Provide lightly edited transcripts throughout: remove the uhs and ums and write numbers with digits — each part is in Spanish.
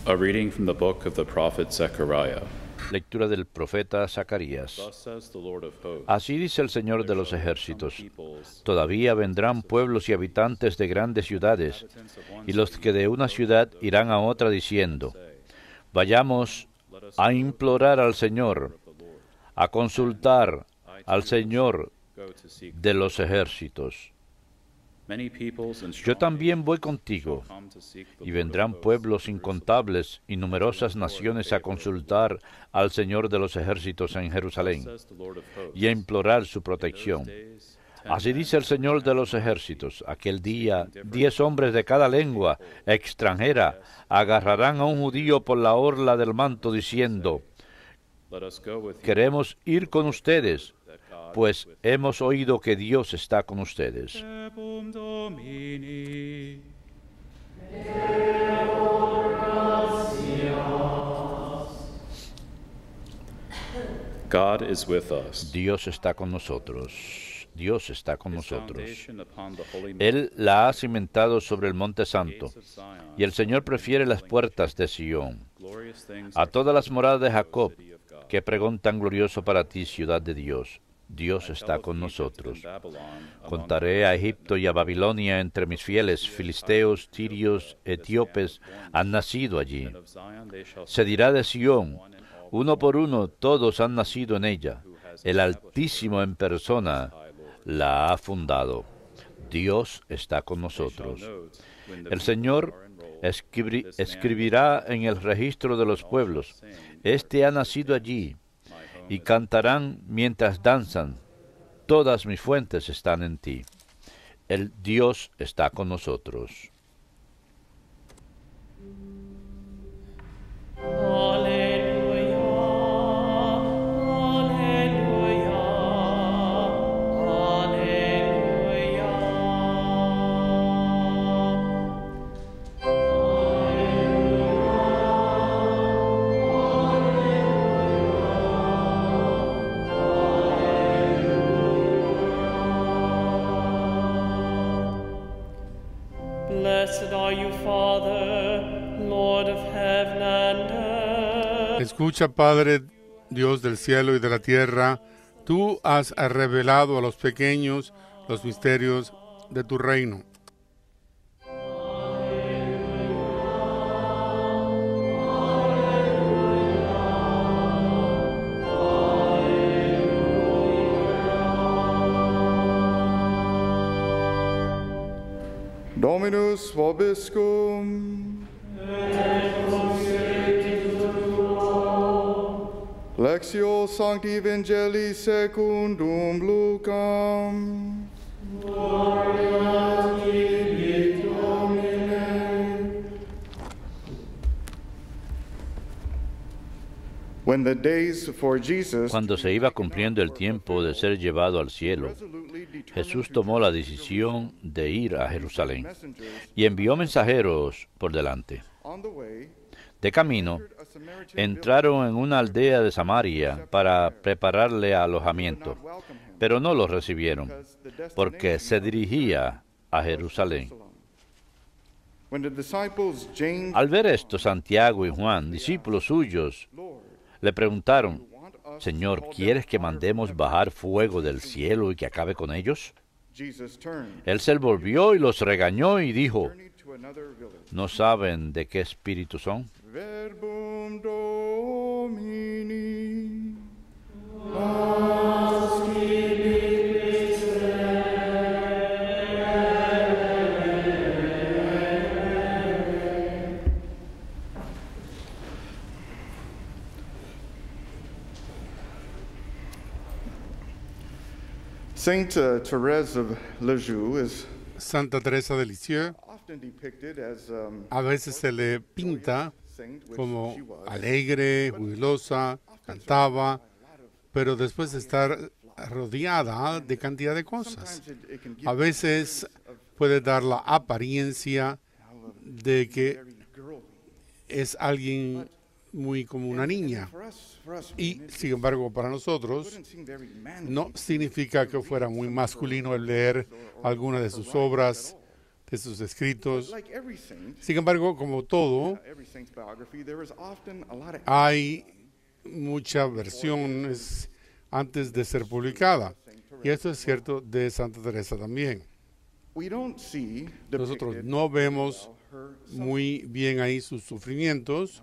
A reading from the book of the prophet Zechariah. Lectura del profeta Zacarías. Thus says the Lord of hosts, Así dice el Señor de los ejércitos: todavía vendrán pueblos y habitantes de grandes ciudades, y los que de una ciudad irán a otra diciendo: vayamos a implorar al Señor, a consultar al Señor de los ejércitos. Yo también voy contigo, y vendrán pueblos incontables y numerosas naciones a consultar al Señor de los ejércitos en Jerusalén y a implorar su protección. Así dice el Señor de los ejércitos: aquel día 10 hombres de cada lengua extranjera agarrarán a un judío por la orla del manto diciendo: queremos ir con ustedes, pues hemos oído que Dios está con ustedes. God is with us. Dios está con nosotros. Dios está con nosotros. Él la ha cimentado sobre el monte santo, y el Señor prefiere las puertas de Sión. A todas las moradas de Jacob, qué pregón tan glorioso para ti, ciudad de Dios. Dios está con nosotros. Contaré a Egipto y a Babilonia entre mis fieles. Filisteos, tirios, etíopes han nacido allí. Se dirá de Sión: uno por uno todos han nacido en ella. El Altísimo en persona la ha fundado. Dios está con nosotros. El Señor escribirá en el registro de los pueblos: este ha nacido allí. Y cantarán mientras danzan: todas mis fuentes están en ti. El Dios está con nosotros. Escucha, Padre, Dios del cielo y de la tierra, tú has revelado a los pequeños los misterios de tu reino. Dominus vobiscum. Lectio Sancti Evangelii secundum Lucam. Gloria tibi, Domine. When the days for Jesus, Cuando se iba cumpliendo el tiempo de ser llevado al cielo, Jesús tomó la decisión de ir a Jerusalén y envió mensajeros por delante. De camino, entraron en una aldea de Samaria para prepararle alojamiento, pero no lo recibieron, porque se dirigía a Jerusalén. Al ver esto, Santiago y Juan, discípulos suyos, le preguntaron: Señor, ¿quieres que mandemos bajar fuego del cielo y que acabe con ellos? Él se volvió y los regañó y dijo: ¿no saben de qué espíritu son? Verbum Domini. Saint Therese of Lisieux is Santa Teresa de Lisieux often depicted as a veces se le pinta como alegre, jubilosa, cantaba, pero después de estar rodeada de cantidad de cosas. A veces puede dar la apariencia de que es alguien muy como una niña. Y, sin embargo, para nosotros no significa que fuera muy masculino el leer alguna de sus obras de sus escritos. Like every saint, Sin embargo, como todo, every saint's biography, there is often a lot of hay muchas versiones antes de ser publicada. Y esto es cierto de Santa Teresa también. we don't see Nosotros depicted no vemos her muy bien ahí sus sufrimientos.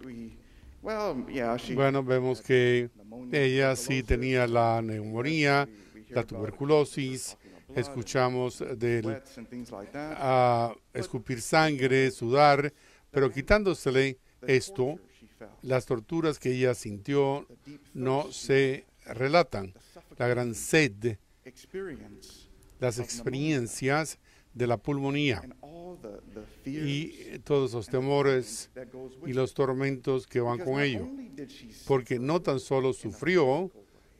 she Bueno, vemos que ella sí tenía la neumonía, la tuberculosis. Escuchamos del sweats and things like that. escupir sangre, sudar, pero quitándosele esto, She felt las torturas que ella sintió no se relatan. La gran sed, experience las experiencias de la pulmonía and all the fears y todos los temores that goes y with los tormentos que van because con not ello. only did she Porque no tan solo sufrió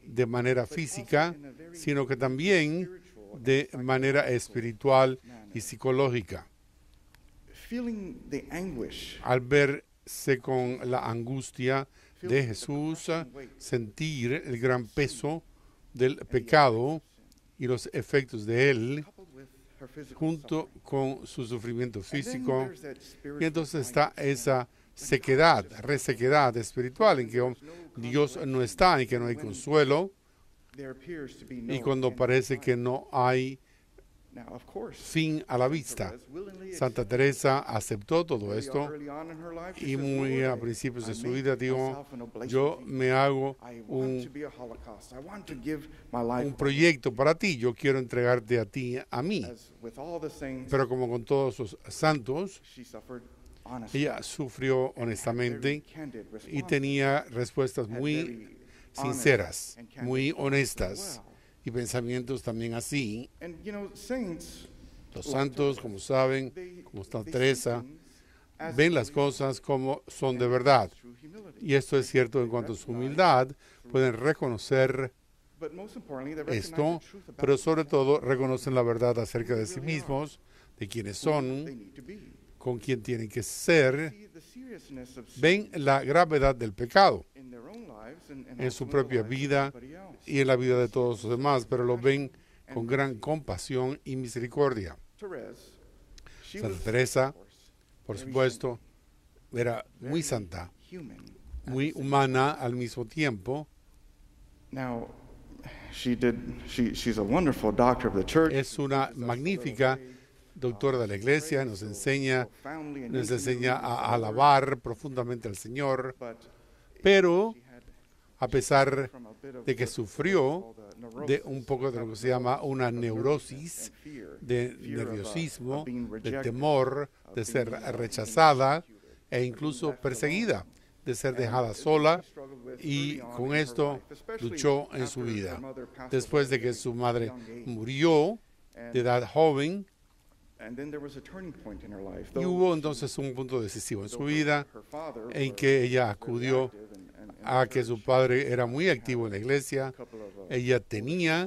de manera física, sino que también de manera espiritual y psicológica. feeling the anguish, Al verse con la angustia de Jesús, sentir el gran peso del pecado y los efectos de él, coupled with her physical junto con su sufrimiento suffering. And then físico. there's that spiritual Y entonces está blindness esa sequedad, resequedad espiritual en que Dios no está, en que no hay consuelo, there appears to be no y cuando end. parece que no hay Now, of course, fin a la vista. Therese willingly Santa Teresa aceptó todo very esto early on in her life, she y says, muy "Lord, a principios de I su make vida dijo, myself an oblation yo to you. me hago I want to un be a Holocaust. I want to give my life proyecto para ti, yo quiero entregarte a ti, a mí. as with all the saints. Pero como con todos los santos, She suffered honestly, ella sufrió very honestamente candid y responses, tenía respuestas had muy very sinceras, honest and muy candid honestas as well. y pensamientos también así. And you know, saints, Los santos, como saben, they, como Santa they see Teresa, things as ven they las really cosas como son are, de and verdad. it's true humility. Y esto es cierto en cuanto a su humildad. Pueden reconocer But most importantly, they recognize esto, the truth about pero sobre themselves, todo reconocen la verdad acerca de sí mismos, de quiénes who they son, need to be. con quién tienen que ser. See the seriousness of sin Ven la gravedad del pecado in their own lives and en su also in the propia lives of vida everybody else. y en la vida de todos los demás, pero lo ven con gran compasión y misericordia. Therese, she Santa was, Teresa, of course, por very supuesto, era very muy santa, human. muy humana al mismo tiempo. Now, she's a wonderful doctor of the church. Es una magnífica doctora de la iglesia, nos enseña a alabar profundamente al Señor, pero a pesar de que sufrió de un poco de lo que se llama una neurosis, de nerviosismo, de temor, de ser rechazada e incluso perseguida, de ser dejada sola, y con esto luchó en su vida. Después de que su madre murió de edad joven, y hubo entonces un punto decisivo en su vida en que ella acudió a que su padre era muy activo en la iglesia. Ella tenía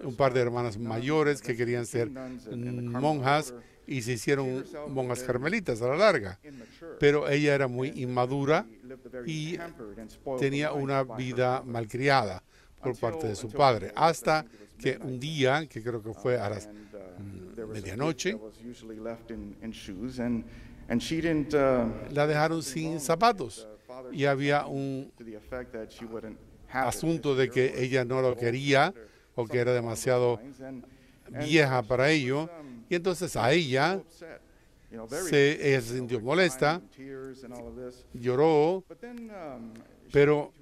un par de hermanas mayores que querían ser monjas y se hicieron monjas carmelitas a la larga, pero ella era muy inmadura y tenía una vida malcriada por parte de su padre, hasta que un día, que creo que fue a las medianoche, la dejaron sin zapatos y había un asunto de que ella no lo quería o que era demasiado vieja para ello, y entonces a ella ella se sintió molesta, lloró, pero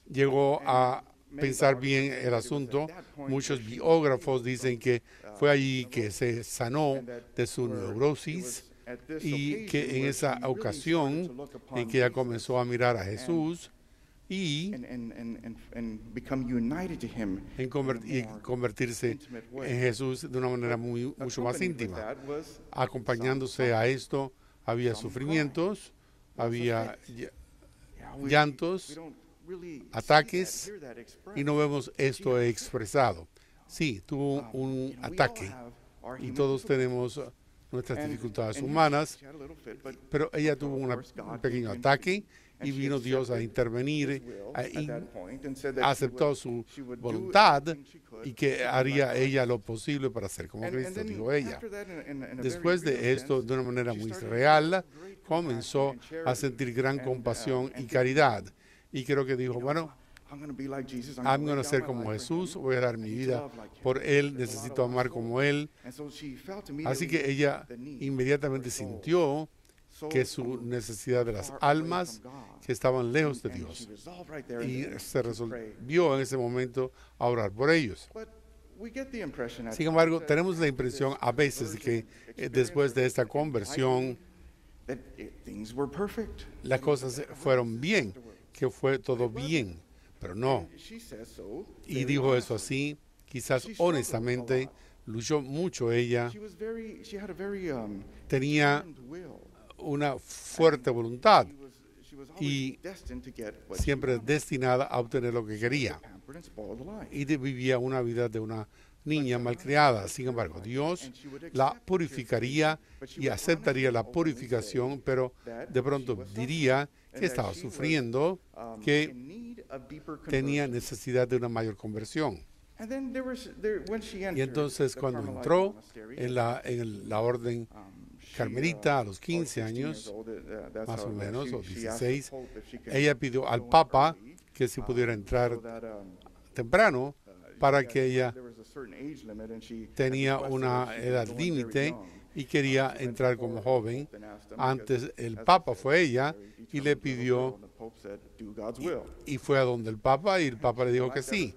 llegó a pensar bien el asunto. Muchos biógrafos dicen que fue allí que se sanó de su neurosis y que en esa ocasión en que ella comenzó a mirar a Jesús y convertirse en Jesús de una manera mucho más íntima. Acompañándose a esto había sufrimientos, había llantos, ataques, y no vemos esto expresado. Sí, tuvo un ataque y todos tenemos nuestras dificultades humanas, pero ella tuvo un pequeño ataque y vino Dios a intervenir, aceptó su voluntad y que haría ella lo posible para ser como Cristo, dijo ella. Después de esto, de una manera muy real, comenzó a sentir gran compasión y caridad. Y creo que dijo, bueno, I'm going to ser como Jesús, voy a dar mi vida por Él, necesito amar como Él. Así que ella inmediatamente sintió que su necesidad de las almas que estaban lejos de Dios, y se resolvió en ese momento a orar por ellos. Sin embargo, tenemos la impresión a veces de que después de esta conversión las cosas fueron bien, que fue todo bien, pero no. Y dijo eso así, quizás honestamente, luchó mucho ella, tenía una fuerte voluntad y siempre destinada a obtener lo que quería. Y vivía una vida de una niña malcriada. Sin embargo, Dios la purificaría y aceptaría la purificación, pero de pronto diría que estaba sufriendo, que tenía necesidad de una mayor conversión. Y entonces cuando entró en la orden carmelita a los 15 años, más o menos, o 16, ella pidió al Papa que si pudiera entrar temprano, para que ella tenía una edad límite y quería entrar como joven. Antes el Papa fue ella y le pidió, y fue a donde el Papa, y el Papa le dijo que sí.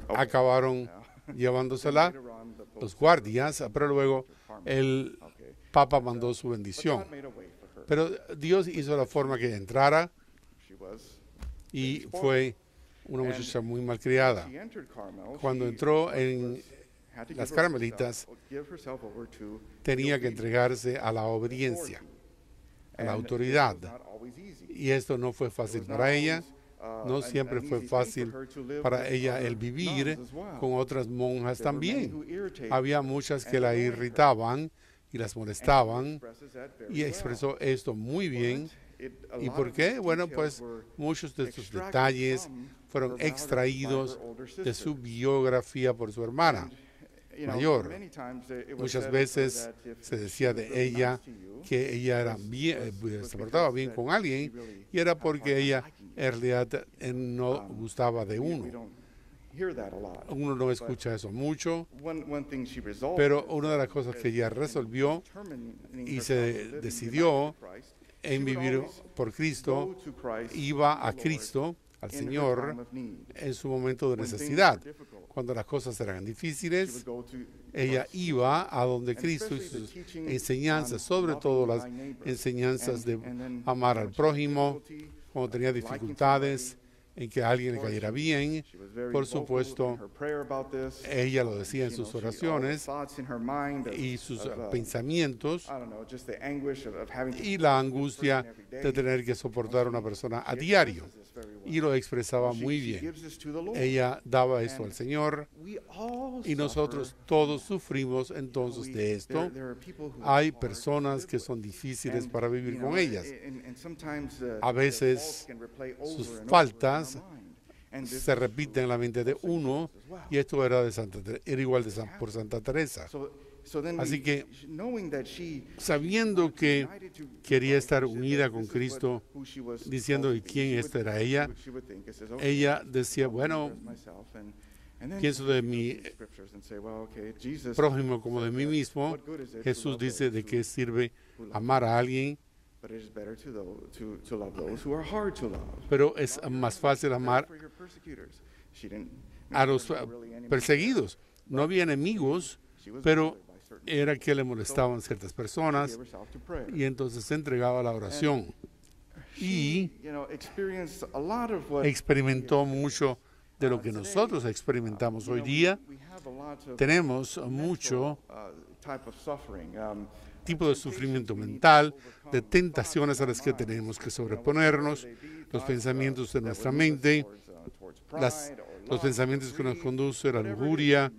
Acabaron llevándosela los guardias, pero luego el Papa mandó su bendición. Pero Dios hizo la forma que entrara y fue una muchacha muy malcriada. Cuando entró en las carmelitas, tenía que entregarse a la obediencia, a la autoridad. Y esto no fue fácil para ella. No siempre fue fácil para ella el vivir con otras monjas también. Había muchas que la irritaban y las molestaban, y expresó esto muy bien. ¿Y por qué? Bueno, pues muchos de estos detalles fueron extraídos de su biografía por su hermana mayor. Muchas veces se decía de ella que ella era bien, se portaba bien con alguien, y era porque ella en realidad no gustaba de uno. Uno no escucha eso mucho, pero una de las cosas que ella resolvió y se decidió en vivir por Cristo, iba a Cristo, al Señor, en su momento de necesidad. Cuando las cosas eran difíciles, ella iba a donde Cristo y sus enseñanzas, sobre todo las enseñanzas de amar al prójimo, cuando tenía dificultades, en que alguien le cayera bien. Por supuesto, ella lo decía en sus oraciones y sus pensamientos, y la angustia de tener que soportar a una persona a diario. Y lo expresaba muy bien. Ella daba esto al Señor, y nosotros todos sufrimos entonces de esto. Hay personas que son difíciles para vivir con ellas. A veces sus faltas se repiten en la mente de uno, y esto era igual por Santa Teresa. Así que, sabiendo que quería estar unida con Cristo, diciendo quién esta era ella decía, bueno, pienso de mi prójimo como de mí mismo. Jesús dice de qué sirve amar a alguien, pero es más fácil amar a los perseguidos. No había enemigos, pero era que le molestaban ciertas personas, y entonces se entregaba a la oración. Y experimentó mucho de lo que nosotros experimentamos hoy día. Tenemos mucho tipo de sufrimiento mental, de tentaciones a las que tenemos que sobreponernos, los pensamientos de nuestra mente, los pensamientos que nos conducen a la lujuria,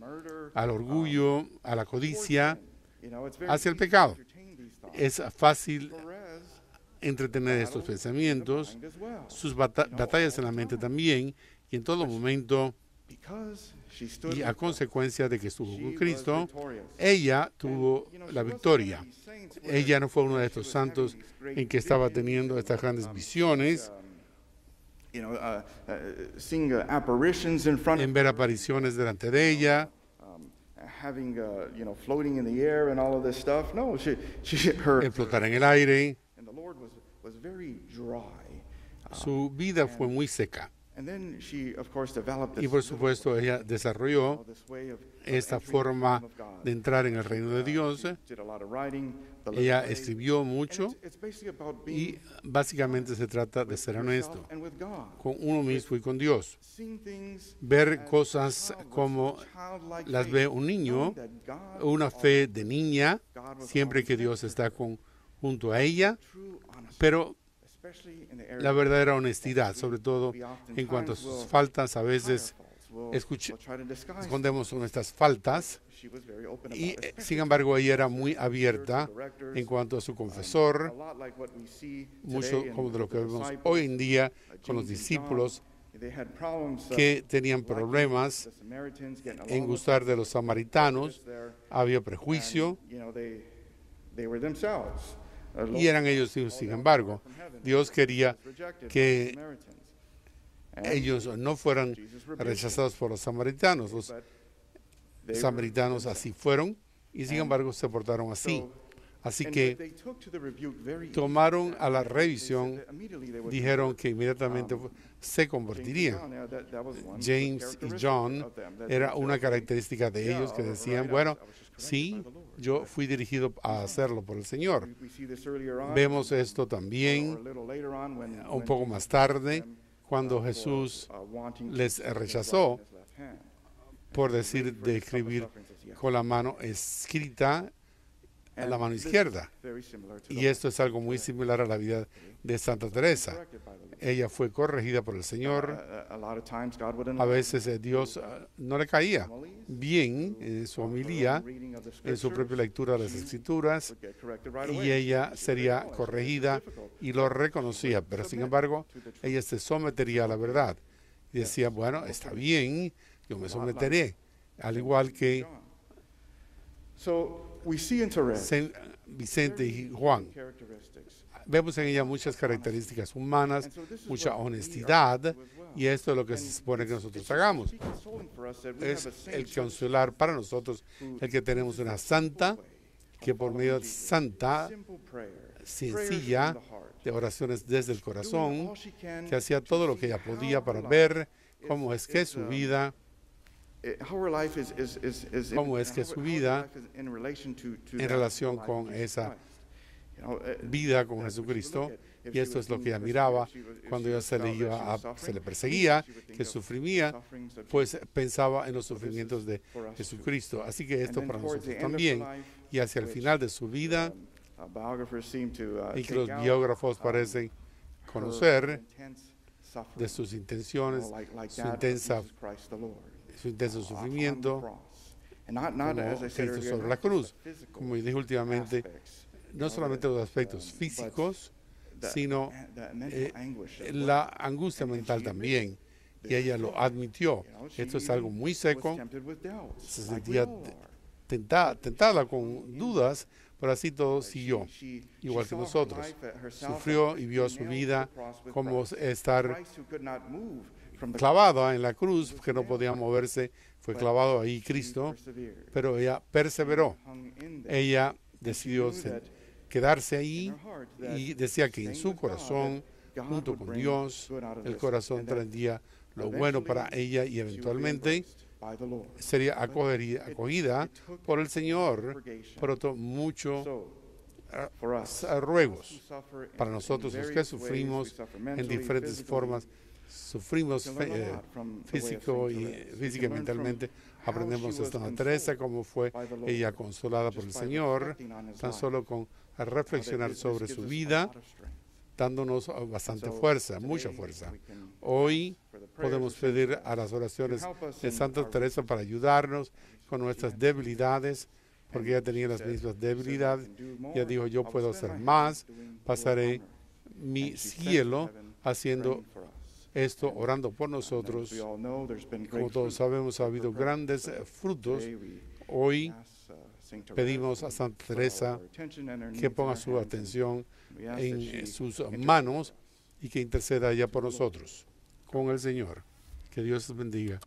al orgullo, a la codicia, You know, it's very hacia el easy to pecado. entertain these thoughts. Es fácil Whereas entretener estos pensamientos, mind as well. sus batallas en la mente también, y en todo momento, Because she stood y a with us, consecuencia de que estuvo she con was Cristo, victorious. ella tuvo You know, she la wasn't victoria. one of these saints where Ella no fue uno de she estos was santos having these great en que estaba visions, teniendo estas grandes visiones, you know, seeing apparitions in front en of ver her, apariciones delante de ella, having, you know, floating in the air and all of this stuff. No, her, en flotar en el aire. and the Lord was very dry. Su vida fue muy seca. And then she, of course, developed Y this, por supuesto ella you desarrolló know, this way of esta entering the forma kingdom of God. de entrar en el reino de Dios. She did a lot of writing, the Ella little way. escribió And mucho it's basically about y being básicamente se trata de with ser yourself honesto and with God. con uno mismo y con Dios. Seeing things Ver as cosas childless, como with childlike las faith, ve un niño, knowing that God una was fe de niña, God was siempre always que there Dios for está her. junto a ella, True honesty, pero especially in the area la of verdadera honestidad, sobre todo we oftentimes en cuanto a will sus faltas, a hide our veces faults. We'll try to disguise escondemos nuestras faltas them. She was very open y about it, especially sin embargo ella era muy with abierta spiritual directors, en cuanto a su a confesor, lot like what we see mucho today como in de lo que the vemos disciples, hoy en día con los James and John. discípulos They had problems, que tenían liking problemas the Samaritans, getting along en with gustar them, de los samaritanos, there, había prejuicio and, you know, they were themselves. y eran ellos hijos. Sin embargo, Dios quería que ellos no fueran rechazados por los samaritanos. Los samaritanos así fueron y sin embargo se portaron así. Así que tomaron a la revisión, dijeron que inmediatamente se convertirían. James y John era una característica de ellos que decían, bueno, sí, yo fui dirigido a hacerlo por el Señor. Vemos esto también un poco más tarde, cuando Jesús les rechazó por decir de escribir con la mano escrita en la mano izquierda. Y esto es algo muy similar a la vida de Santa Teresa. Ella fue corregida por el Señor. A veces Dios no le caía bien en su homilía, en su propia lectura de las Escrituras, y ella sería corregida y lo reconocía. Pero sin embargo, ella se sometería a la verdad. Y decía, bueno, está bien, yo me someteré. Al igual que Vicente y Juan. Vemos en ella muchas características humanas, mucha honestidad, y esto es lo que se supone que nosotros hagamos. Es el consolar para nosotros el que tenemos una santa, que por medio de santa, sencilla, de oraciones desde el corazón, que hacía todo lo que ella podía para ver cómo es que su vida en relación con esa vida con Jesucristo, y esto es lo que ella miraba cuando ella se le perseguía, que sufría, pues pensaba en los sufrimientos de Jesucristo. Así que esto para nosotros también. Y hacia el final de su vida, y que los biógrafos parecen conocer de sus intenciones, su intenso sufrimiento, como Cristo sobre la cruz. Como dije últimamente, no solamente los aspectos físicos, sino la angustia mental también. Y ella lo admitió. Esto es algo muy seco. Se sentía tentada con dudas, pero así todo siguió, igual que nosotros. Sufrió y vio su vida como estar clavado en la cruz, que no podía moverse, fue clavado ahí Cristo, pero ella perseveró. Ella decidió quedarse ahí y decía que en su corazón, junto con Dios, el corazón traería lo bueno para ella y eventualmente sería acogida por el Señor, por mucho ruegos. Para nosotros los que sufrimos en diferentes formas, sufrimos físico y mentalmente, aprendemos esta Santa Teresa, cómo fue ella consolada por el Señor, tan solo con reflexionar sobre su vida, dándonos bastante fuerza, mucha fuerza. Hoy podemos pedir a las oraciones de Santa Teresa para ayudarnos, con nuestras debilidades, porque ella tenía las mismas debilidades. Ella dijo, yo puedo hacer más, pasaré mi cielo haciendo esto, orando por nosotros. Como todos sabemos, ha habido grandes frutos. Hoy pedimos a Santa Teresa que ponga su atención en sus manos y que interceda ella por nosotros. Con el Señor. Que Dios les bendiga.